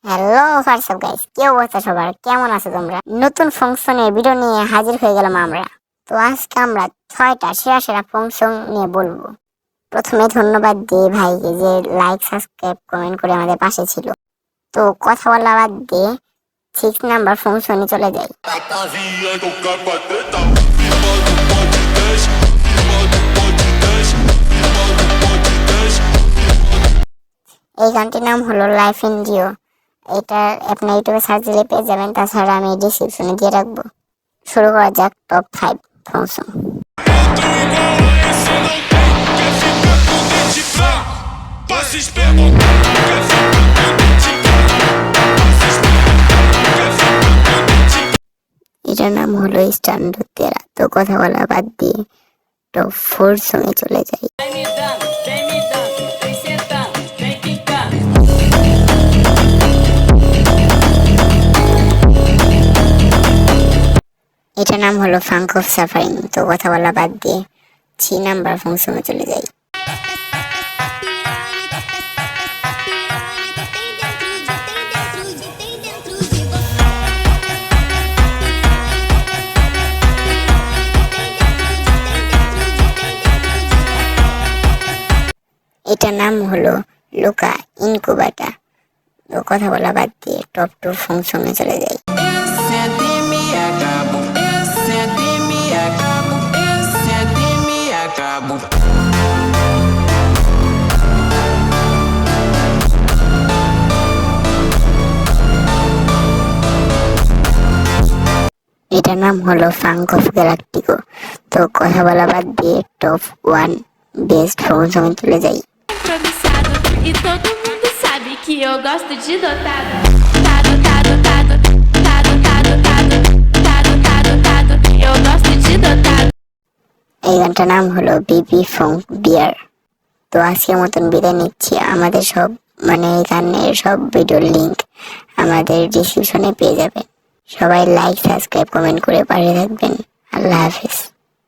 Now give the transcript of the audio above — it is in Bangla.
হ্যালো হোয়াটসঅ্যাপ গাইস, কি অবস্থা সবার? কেমন আছো তোমরা? নতুন ফাংশনের ভিডিও নিয়ে হাজির হয়ে গেলাম আমরা। তো আজকে আমরা 6টা সেরা সেরা ফাংশন নিয়ে বলবো। প্রথমে ধন্যবাদ দিই ভাইকে যে লাইক সাবস্ক্রাইব কমেন্ট করে আমাদের পাশে ছিল। তো কথা বলা বাদ দিয়ে 6 নাম্বার ফাংশনে চলে যাই। এই গানটির নাম হলো লাইফ ইন জিও। এটা আপনি ইউটিউবে সার্চ দিলে পেয়ে যাবেন, তাছাড়া আমি ডিসক্রিপশনে দিয়ে রাখবো। শুরু করা যাক টপ 5 ফাংশন। এটার নাম হলো স্ট্যান্ডার্ড তেরা। তো কথা বলা বাদ দিয়ে টপ 4 সঙ্গে চলে যাই। এটার নাম হলো ফাঙ্ক অফ সাফারিং। তো কথা বলা বাদ দিয়ে 6 নাম্বার ফাংশনে চলে যাই। এটার নাম হলো লুকা ইনকুবাটা। তো কথা বলা বাদ দিয়ে টপ 2 ফাংশনে চলে যাই। এটার নাম হলো ফাঙ্ক অফ গ্যালাক্টিকো। তো কথা বলা বাদ দিয়ে টপ 1 বেস্ট ফাংশনে চলে যাই। E todo mundo sabe que eu gosto de dotado. Tado, tado, tado, tado, tado, tado, tado, tado, tado. Eu gosto de dotado. এই গানটার নাম হলো বিবি ফঙ্ক বিয়ার। তো আজকের মতন বিদায় নিচ্ছি। আমাদের সব এই গানের সব ভিডিওর লিঙ্ক আমাদের ডিসক্রিপশনে পেয়ে যাবেন। সবাই লাইক সাবস্ক্রাইব কমেন্ট করে পাশে থাকবেন। আল্লাহ হাফেজ।